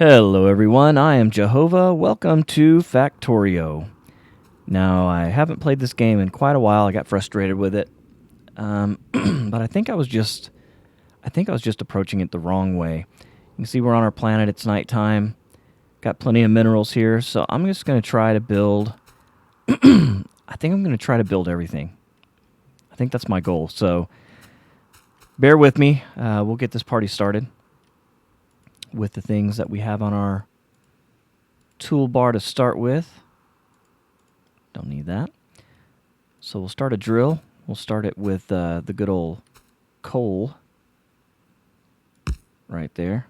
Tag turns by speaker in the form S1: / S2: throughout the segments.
S1: Hello everyone, I am JoeHova. Welcome to Factorio. Now, I haven't played this game in quite a while. I got frustrated with it. But I think I was just approaching it the wrong way. You can see we're on our planet, it's nighttime. Got plenty of minerals here, so I'm just going to try to build I think I'm going to try to build everything. I think that's my goal. So bear with me. We'll get this party started with the things that we have on our toolbar to start with. Don't need that. So we'll start a drill. We'll start it with the good old coal right there.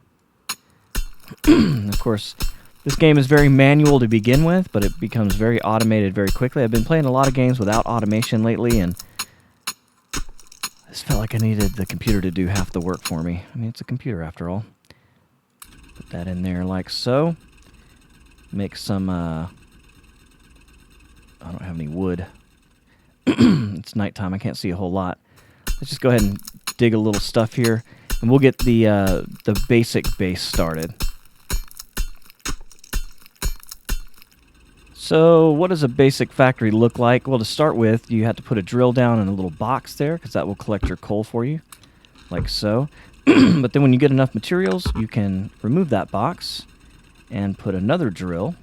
S1: Of course, this game is very manual to begin with, but it becomes very automated very quickly. I've been playing a lot of games without automation lately, and I just felt like I needed the computer to do half the work for me. I mean, it's a computer after all. Put that in there like so. Make some, I don't have any wood. It's nighttime, I can't see a whole lot. Let's just go ahead and dig a little stuff here, and we'll get the basic base started. So what does a basic factory look like? Well, to start with, you have to put a drill down in a little box there, because that will collect your coal for you, like so. But then when you get enough materials, you can remove that box and put another drill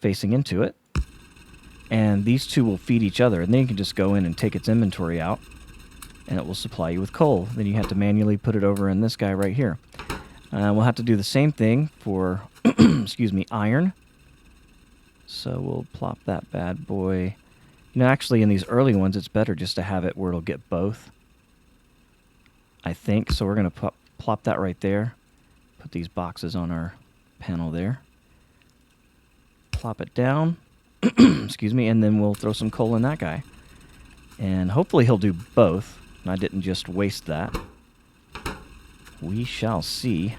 S1: facing into it. And these two will feed each other. And then you can just go in and take its inventory out, and it will supply you with coal. Then you have to manually put it over in this guy right here. We'll have to do the same thing for, excuse me, iron. So we'll plop that bad boy. You know, actually in these early ones, it's better just to have it where it'll get both, I think. So we're going to plop that right there. Put these boxes on our panel there. Plop it down. Excuse me. And then we'll throw some coal in that guy. And hopefully he'll do both. And I didn't just waste that. We shall see.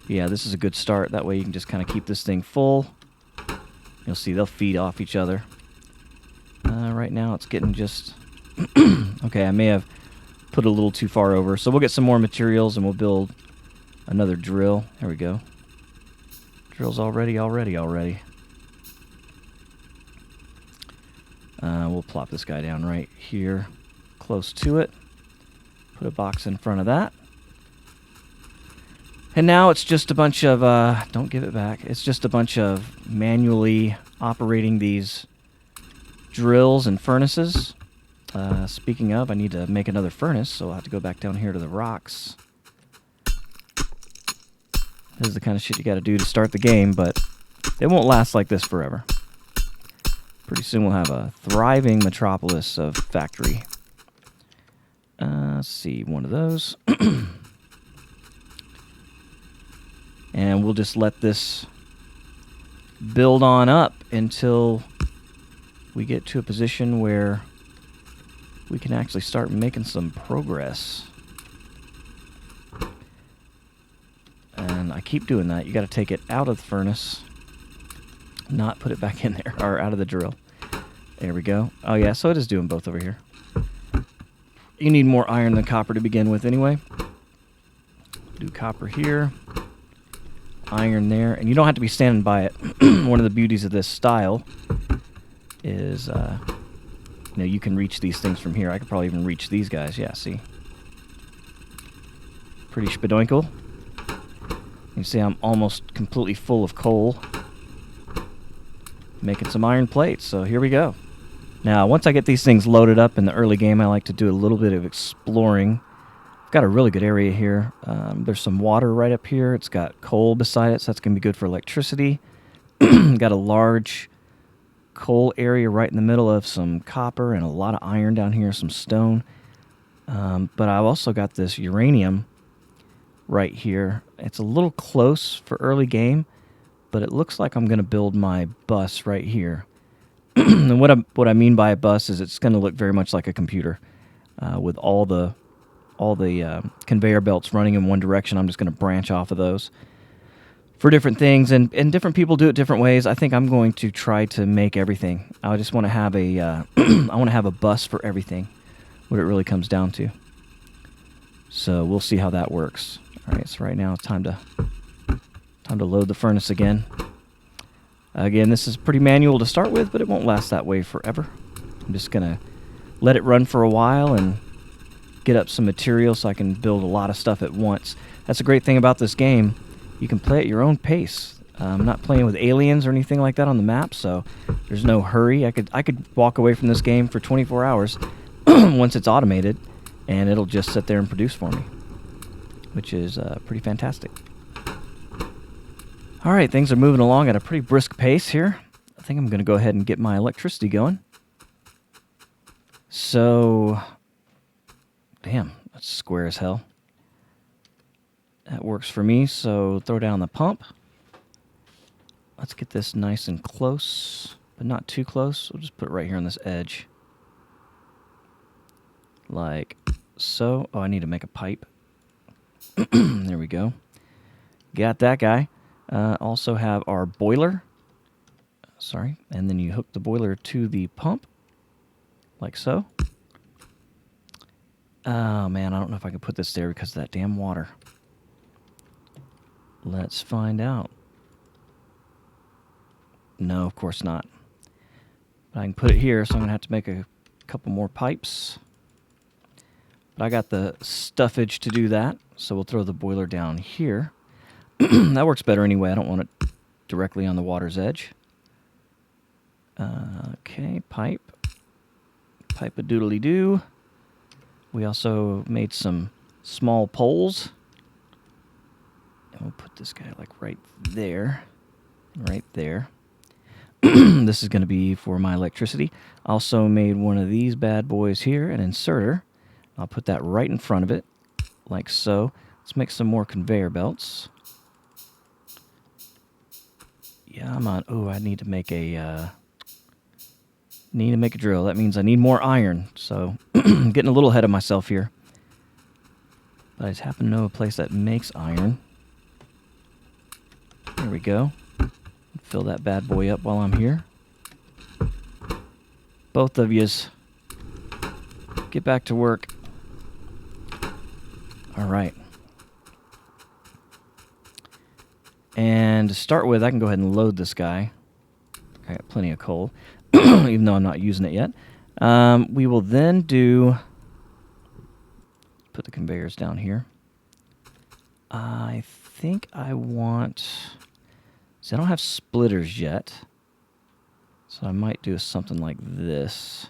S1: Yeah, this is a good start. That way you can just kind of keep this thing full. You'll see they'll feed off each other. Right now it's getting just... Okay, I may have put a little too far over. So we'll get some more materials and we'll build another drill. There we go. Drill's already. We'll plop this guy down right here, close to it. Put a box in front of that. And now it's just a bunch of, don't give it back. It's just a bunch of manually operating these drills and furnaces. Speaking of, I need to make another furnace, so I'll have to go back down here to the rocks. This is the kind of shit you gotta do to start the game, but it won't last like this forever. Pretty soon we'll have a thriving metropolis of factory. Let's see, one of those. And we'll just let this build on up until we get to a position where we can actually start making some progress. And I keep doing that. You got to take it out of the furnace, not put it back in there, or out of the drill. There we go. Oh yeah, so it is doing both over here. You need more iron than copper to begin with anyway. Do copper here. Iron there, and you don't have to be standing by it. One of the beauties of this style is, you know, you can reach these things from here. I could probably even reach these guys. Yeah, see? Pretty spadoinkle. You see I'm almost completely full of coal. Making some iron plates, so here we go. Now, once I get these things loaded up in the early game, I like to do a little bit of exploring. I've got a really good area here. There's some water right up here. It's got coal beside it, so that's going to be good for electricity. Got a large coal area right in the middle of some copper and a lot of iron down here, some stone. But I've also got this uranium right here. It's a little close for early game, but it looks like I'm going to build my bus right here. And what I mean by a bus is it's going to look very much like a computer with all the conveyor belts running in one direction. I'm just going to branch off of those for different things, and different people do it different ways. I think I'm going to try to make everything. I just want to have a I want to have a bus for everything, what it really comes down to. So we'll see how that works. All right, so right now it's time to Time to load the furnace again. Again, this is pretty manual to start with, but it won't last that way forever. I'm just going to let it run for a while and get up some material so I can build a lot of stuff at once. That's a great thing about this game. You can play at your own pace. I'm not playing with aliens or anything like that on the map, so there's no hurry. I could walk away from this game for 24 hours once it's automated, and it'll just sit there and produce for me, which is pretty fantastic. All right, things are moving along at a pretty brisk pace here. I think I'm going to go ahead and get my electricity going. So, damn, that's square as hell. That works for me, so throw down the pump. Let's get this nice and close, but not too close. We'll just put it right here on this edge. Like so. Oh, I need to make a pipe. There we go. Got that guy. Also have our boiler. Sorry. And then you hook the boiler to the pump. Like so. Oh, man. I don't know if I can put this there because of that damn water. Let's find out. No, of course not. But I can put it here, so I'm going to have to make a couple more pipes. But I got the stuffage to do that, so we'll throw the boiler down here. That works better anyway. I don't want it directly on the water's edge. Okay, pipe. Pipe a doodly-doo. We also made some small poles. And we'll put this guy like right there. Right there. This is going to be for my electricity. Also made one of these bad boys here, an inserter. I'll put that right in front of it, like so. Let's make some more conveyor belts. Yeah, I'm on. Oh, I need to make a drill. That means I need more iron. So, I'm getting a little ahead of myself here. But I just happen to know a place that makes iron. There we go. Fill that bad boy up while I'm here. Both of yous, get back to work. All right. And to start with, I can go ahead and load this guy. I got plenty of coal, even though I'm not using it yet. We will then put the conveyors down here. I think I want... See, I don't have splitters yet. So I might do something like this.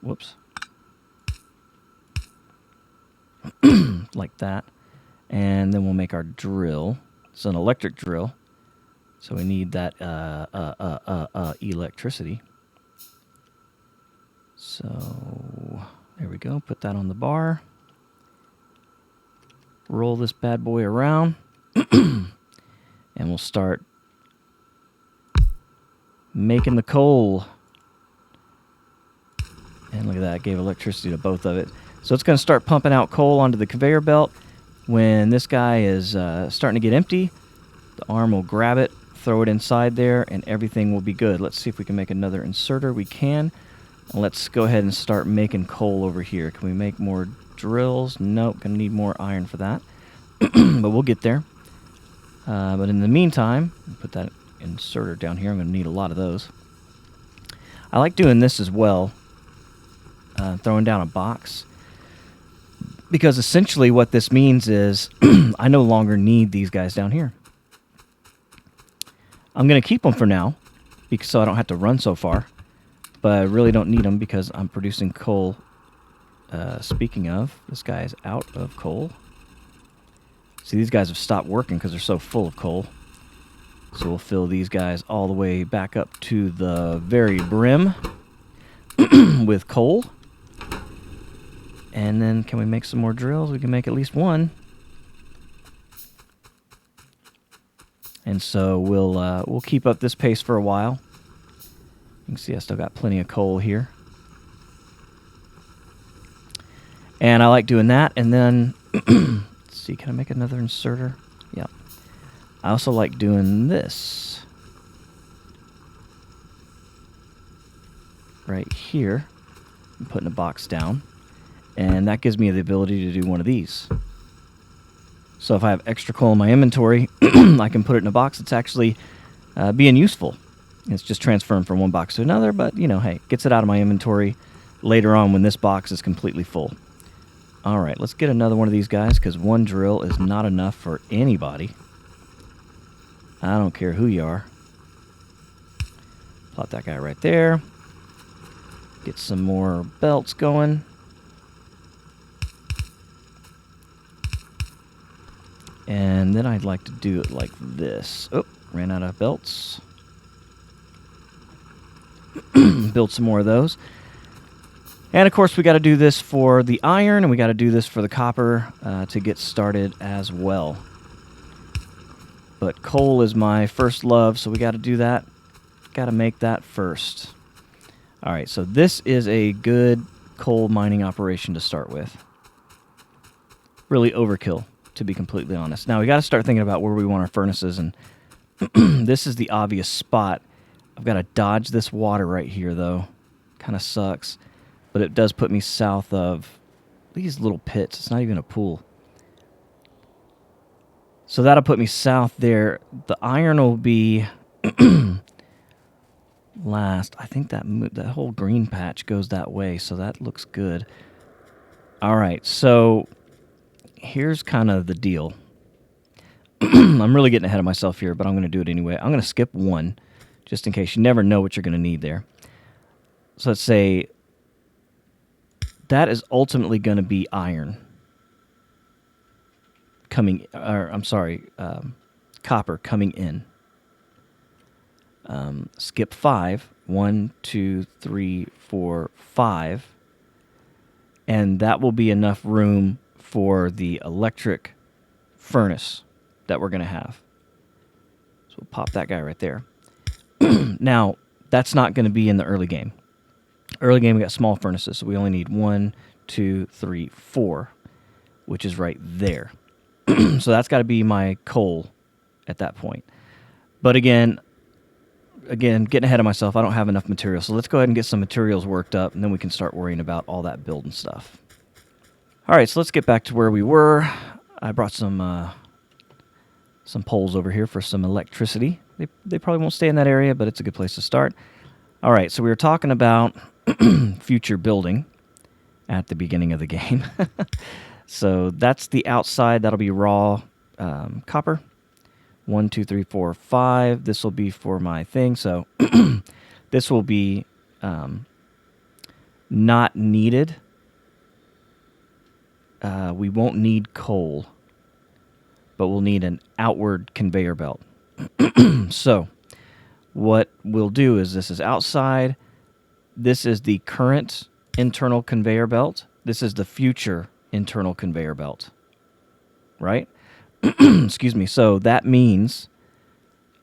S1: Whoops. Like that. And then we'll make our drill. It's an electric drill. So we need that electricity. So there we go. Put that on the bar. Roll this bad boy around. And we'll start making the coal. And look at that. It gave electricity to both of it. So it's going to start pumping out coal onto the conveyor belt. When this guy is starting to get empty, the arm will grab it, throw it inside there, and everything will be good. Let's see if we can make another inserter. We can. Let's go ahead and start making coal over here. Can we make more drills? Nope. Going to need more iron for that. But we'll get there. But in the meantime, put that inserter down here. I'm going to need a lot of those. I like doing this as well. Throwing down a box. Because essentially what this means is I no longer need these guys down here. I'm going to keep them for now so I don't have to run so far. But I really don't need them because I'm producing coal. Speaking of, this guy is out of coal. See, these guys have stopped working because they're so full of coal. So we'll fill these guys all the way back up to the very brim with coal. And then can we make some more drills? We can make at least one. And so we'll keep up this pace for a while. You can see I still got plenty of coal here. And I like doing that. And then, let's see, can I make another inserter? Yeah. I also like doing this. Right here. I'm putting a box down. And that gives me the ability to do one of these. So if I have extra coal in my inventory, I can put it in a box that's actually being useful. It's just transferring from one box to another, but, you know, hey, gets it out of my inventory later on when this box is completely full. All right, let's get another one of these guys, because one drill is not enough for anybody. I don't care who you are. Plot that guy right there. Get some more belts going. And then I'd like to do it like this. Oh, ran out of belts. Build some more of those. And of course, we got to do this for the iron, and we got to do this for the copper to get started as well. But coal is my first love, so we got to do that. Got to make that first. All right, so this is a good coal mining operation to start with. Really overkill, to be completely honest. Now, we got to start thinking about where we want our furnaces, and this is the obvious spot. I've got to dodge this water right here, though. Kind of sucks. But it does put me south of these little pits. It's not even a pool. So that'll put me south there. The iron will be last. I think that whole green patch goes that way, so that looks good. All right, so here's kind of the deal. I'm really getting ahead of myself here, but I'm going to do it anyway. I'm going to skip one, just in case. You never know what you're going to need there. So let's say that is ultimately going to be iron coming, or I'm sorry, copper coming in. Skip 5. 1, 2, 3, 4, 5. And that will be enough room for the electric furnace that we're going to have. So we'll pop that guy right there. Now, that's not going to be in the early game. Early game, we got small furnaces, so we only need 1, 2, 3, 4, which is right there. So that's got to be my coal at that point. But again, getting ahead of myself, I don't have enough material. So let's go ahead and get some materials worked up, and then we can start worrying about all that building stuff. All right, so let's get back to where we were. I brought some poles over here for some electricity. They probably won't stay in that area, but it's a good place to start. All right, so we were talking about future building at the beginning of the game. So that's the outside. That'll be raw copper. 1, 2, 3, 4, 5. This will be for my thing. So this will be not needed. We won't need coal, but we'll need an outward conveyor belt. So what we'll do is this is outside. This is the current internal conveyor belt. This is the future internal conveyor belt. Right? Excuse me. So that means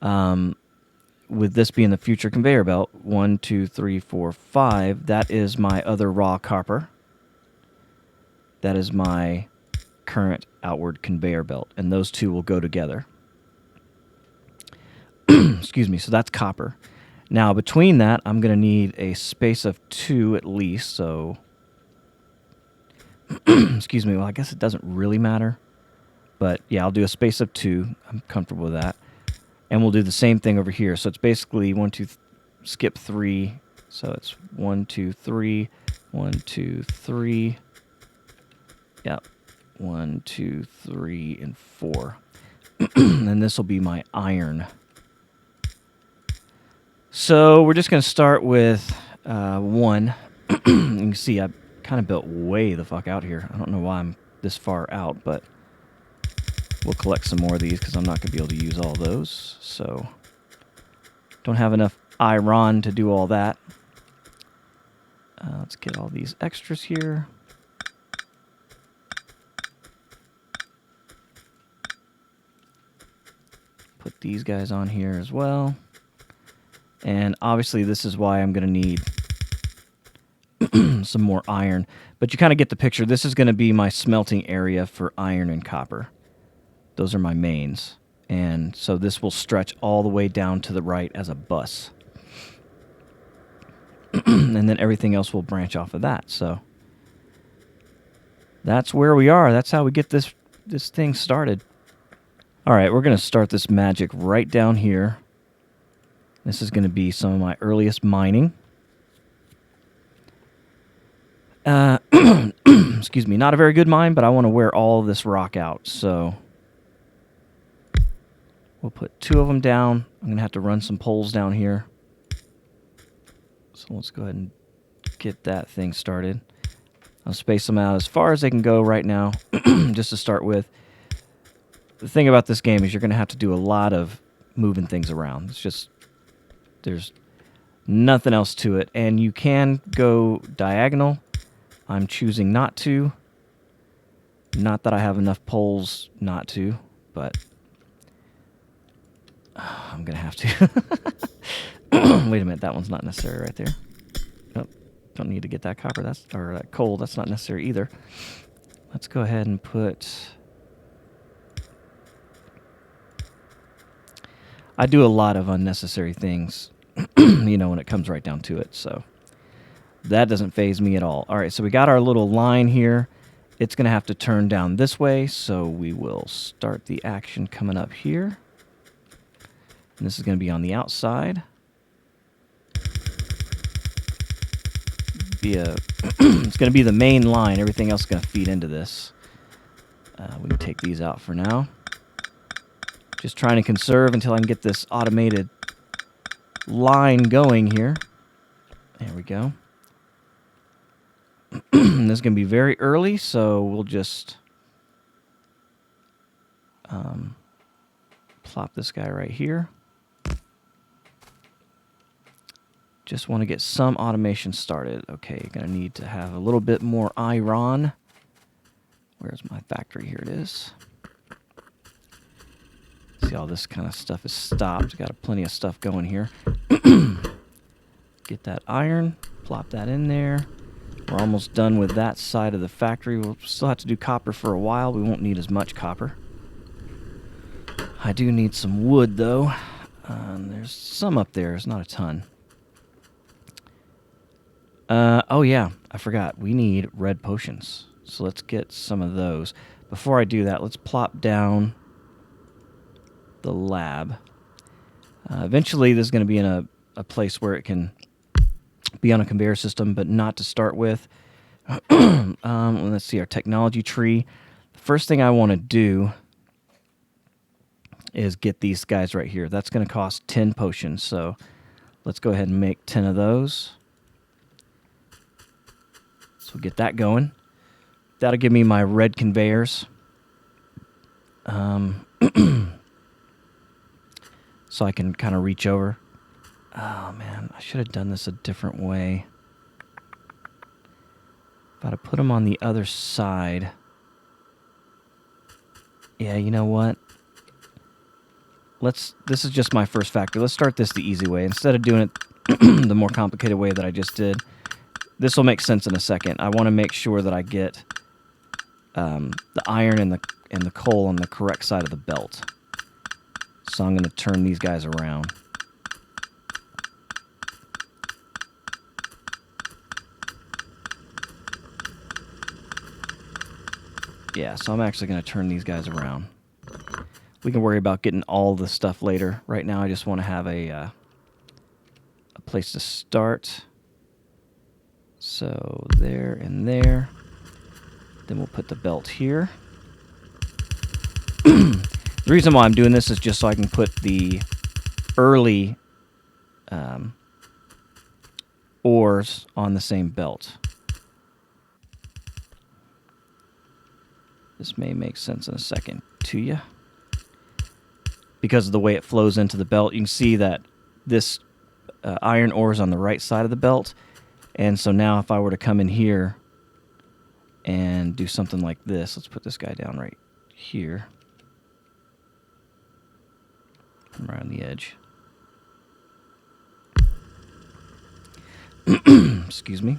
S1: with this being the future conveyor belt, 1, 2, 3, 4, 5, that is my other raw copper. That is my current outward conveyor belt, and those two will go together. Excuse me, so that's copper. Now, between that, I'm going to need a space of 2 at least, so... Excuse me, well, I guess it doesn't really matter. But, yeah, I'll do a space of 2. I'm comfortable with that. And we'll do the same thing over here. So it's basically 1, 2, skip 3. So it's 1, 2, 3, 1, 2, 3. Yep. 1, 2, 3, and 4. And this will be my iron. So we're just going to start with 1. You can see I kind of built way the fuck out here. I don't know why I'm this far out, but we'll collect some more of these because I'm not going to be able to use all those. So don't have enough iron to do all that. Let's get all these extras here. Put these guys on here as well. And obviously this is why I'm going to need some more iron. But you kind of get the picture. This is going to be my smelting area for iron and copper. Those are my mains. And so this will stretch all the way down to the right as a bus. And then everything else will branch off of that. So that's where we are. That's how we get this thing started. All right, we're going to start this magic right down here. This is going to be some of my earliest mining. Excuse me, not a very good mine, but I want to wear all of this rock out. So we'll put 2 of them down. I'm going to have to run some poles down here. So let's go ahead and get that thing started. I'll space them out as far as they can go right now, just to start with. The thing about this game is you're going to have to do a lot of moving things around. It's just, there's nothing else to it. And you can go diagonal. I'm choosing not to. Not that I have enough poles not to, but I'm going to have to. Wait a minute, that one's not necessary right there. Nope, don't need to get that copper, or that coal, that's not necessary either. Let's go ahead and put... I do a lot of unnecessary things, you know, when it comes right down to it, so that doesn't faze me at all. All right, so we got our little line here. It's going to have to turn down this way, so we will start the action coming up here. And this is going to be on the outside. It's going to be the main line. Everything else is going to feed into this. We can take these out for now. Just trying to conserve until I can get this automated line going here. There we go. This is going to be very early, so we'll just plop this guy right here. Just want to get some automation started. Okay, you're going to need to have a little bit more iron. Where's my factory? Here it is. See, all this kind of stuff is stopped. Got plenty of stuff going here. Get that iron, plop that in there. We're almost done with that side of the factory. We'll still have to do copper for a while. We won't need as much copper. I do need some wood, though. There's some up there. There's not a ton. Oh, yeah. I forgot. We need red potions. So let's get some of those. Before I do that, let's plop down the lab. Eventually, this is going to be in a place where it can be on a conveyor system, but not to start with. Let's see, our technology tree. The first thing I want to do is get these guys right here. That's going to cost 10 potions, so let's go ahead and make 10 of those. So we'll get that going. That'll give me my red conveyors. So I can kind of reach over. Oh, man, I should have done this a different way. If I'd have put them on the other side. Yeah, you know what? This is just my first factory. Let's start this the easy way. Instead of doing it the more complicated way that I just did. This will make sense in a second. I want to make sure that I get the iron and the coal on the correct side of the belt. So I'm going to turn these guys around. Yeah, so I'm actually going to turn these guys around. We can worry about getting all the stuff later. Right now I just want to have a place to start. So there and there. Then we'll put the belt here. The reason why I'm doing this is just so I can put the early ores on the same belt. This may make sense in a second to you. Because of the way it flows into the belt, you can see that this iron ore is on the right side of the belt. And so now if I were to come in here and do something like this, let's put this guy down right here. Right on the edge. Excuse me.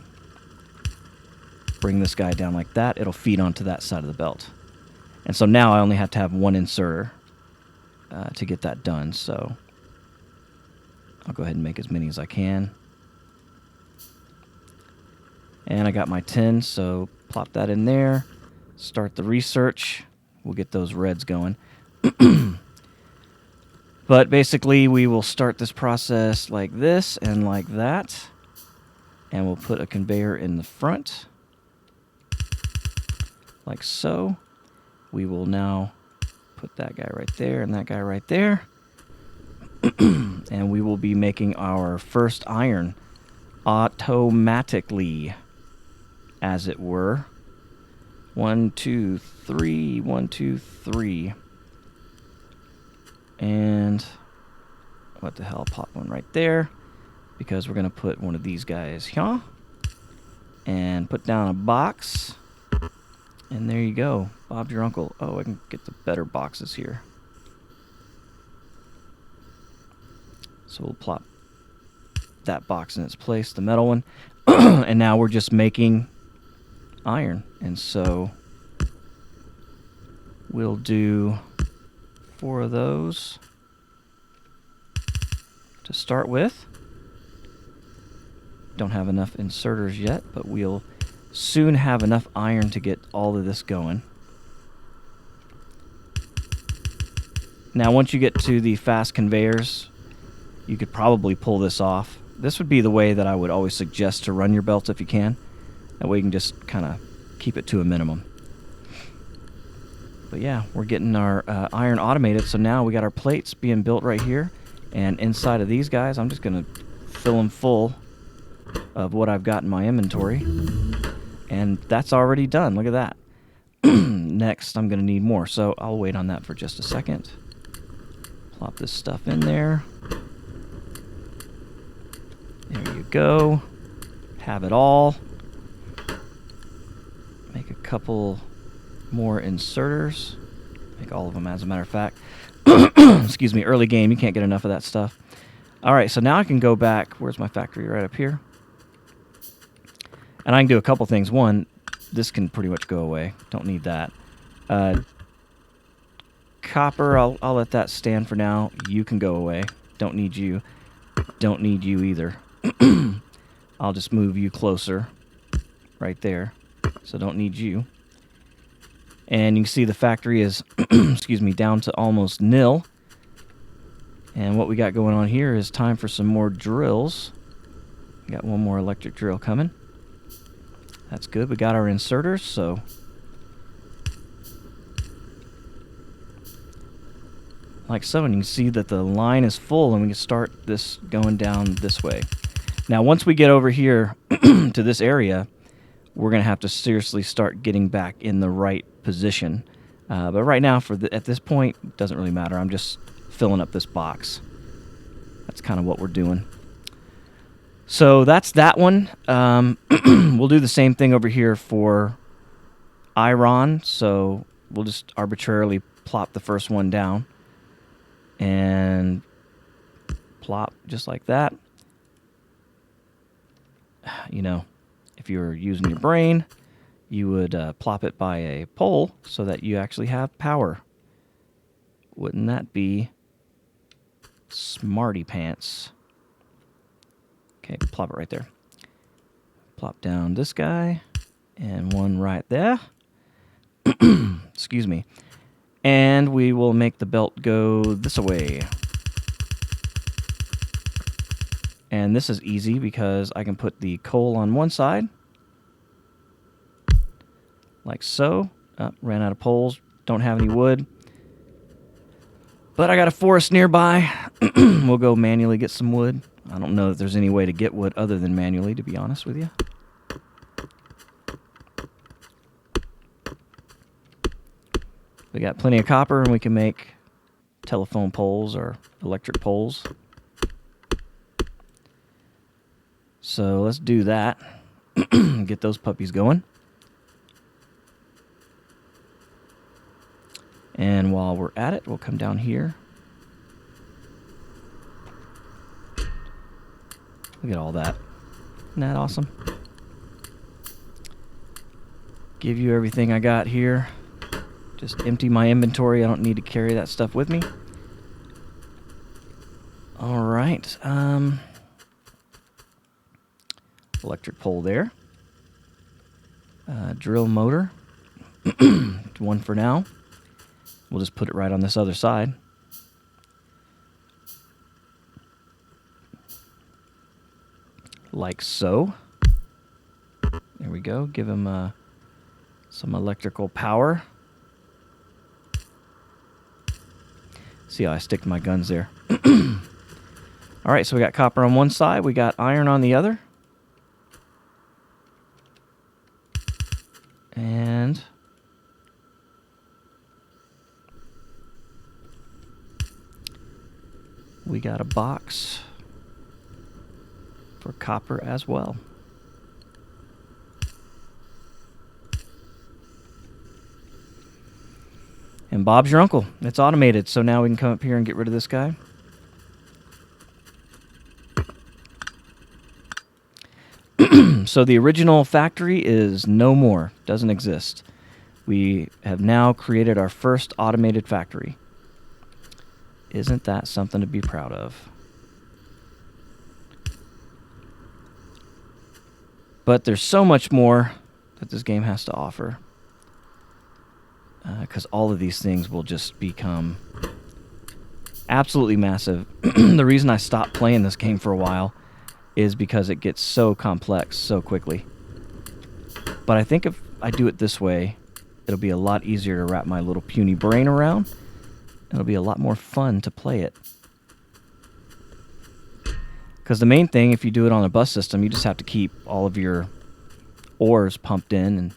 S1: Bring this guy down like that. It'll feed onto that side of the belt. And so now I only have to have one inserter to get that done. So I'll go ahead and make as many as I can. And I got my tin, so plop that in there. start the research. We'll get those reds going. But basically, we will start this process like this and like that. And we'll put a conveyor in the front, like so. We will now put that guy right there and that guy right there. And we will be making our first iron automatically, as it were. 1, 2, 3, 1, 2, 3. And what the hell, pop one right there, because we're going to put one of these guys here and put down a box. And there you go. Bob's your uncle. Oh, I can get the better boxes here. So we'll plop that box in its place, the metal one. And now we're just making iron. And so we'll do 4 of those to start with. Don't have enough inserters yet, but we'll soon have enough iron to get all of this going. Now, once you get to the fast conveyors, you could probably pull this off. This would be the way that I would always suggest to run your belt if you can. That way you can just kind of keep it to a minimum. But yeah, we're getting our iron automated, so now we got our plates being built right here. And inside of these guys, I'm just going to fill them full of what I've got in my inventory. And that's already done. Look at that. Next, I'm going to need more, so I'll wait on that for just a second. Plop this stuff in there. There you go. Have it all. Make a couple more inserters. Make all of them, as a matter of fact. Excuse me, early game, you can't get enough of that stuff. Alright, so now I can go back. Where's my factory? Right up here. And I can do a couple things. One, this can pretty much go away. Don't need that. Copper, I'll let that stand for now. You can go away. Don't need you. Don't need you either. I'll just move you closer. Right there. So don't need you. And you can see the factory is, excuse me, down to almost nil. And what we got going on here is time for some more drills. We got one more electric drill coming. That's good. We got our inserters, so like so, and you can see that the line is full, and we can start this going down this way. Now, once we get over here to this area, we're going to have to seriously start getting back in the right position. But right now, at this point, it doesn't really matter. I'm just filling up this box. That's kind of what we're doing. So that's that one. We'll do the same thing over here for iron. So we'll just arbitrarily plop the first one down. And plop just like that. You know, if you were using your brain, you would plop it by a pole so that you actually have power. Wouldn't that be smarty pants? Okay, plop it right there. Plop down this guy and one right there. Excuse me. And we will make the belt go this way. And this is easy because I can put the coal on one side. Like so. Ran out of poles. Don't have any wood. But I got a forest nearby. We'll go manually get some wood. I don't know if there's any way to get wood other than manually, to be honest with you. We got plenty of copper, and we can make telephone poles or electric poles. So let's do that. Get those puppies going. And while we're at it, we'll come down here. Look at all that. Isn't that awesome? Give you everything I got here. Just empty my inventory. I don't need to carry that stuff with me. All right. Electric pole there. Drill motor. One for now. We'll just put it right on this other side. Like so. There we go. Give him some electrical power. See how I stick to my guns there. All right, so we got copper on one side. We got iron on the other. And we got a box for copper as well. And Bob's your uncle. It's automated, so now we can come up here and get rid of this guy. So the original factory is no more. Doesn't exist. We have now created our first automated factory. Isn't that something to be proud of? But there's so much more that this game has to offer. Because all of these things will just become absolutely massive. The reason I stopped playing this game for a while is because it gets so complex so quickly. But I think if I do it this way, it'll be a lot easier to wrap my little puny brain around. It'll be a lot more fun to play it. Because the main thing, if you do it on a bus system, you just have to keep all of your ores pumped in and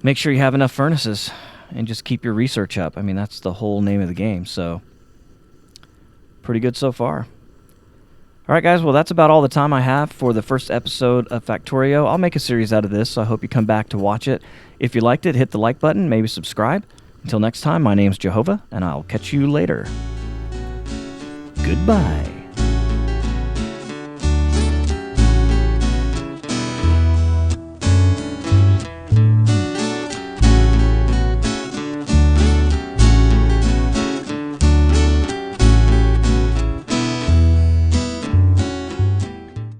S1: make sure you have enough furnaces and just keep your research up. I mean, that's the whole name of the game, so pretty good so far. All right, guys, well, that's about all the time I have for the first episode of Factorio. I'll make a series out of this, so I hope you come back to watch it. If you liked it, hit the like button, maybe subscribe. Until next time, my name's JoeHova, and I'll catch you later. Goodbye.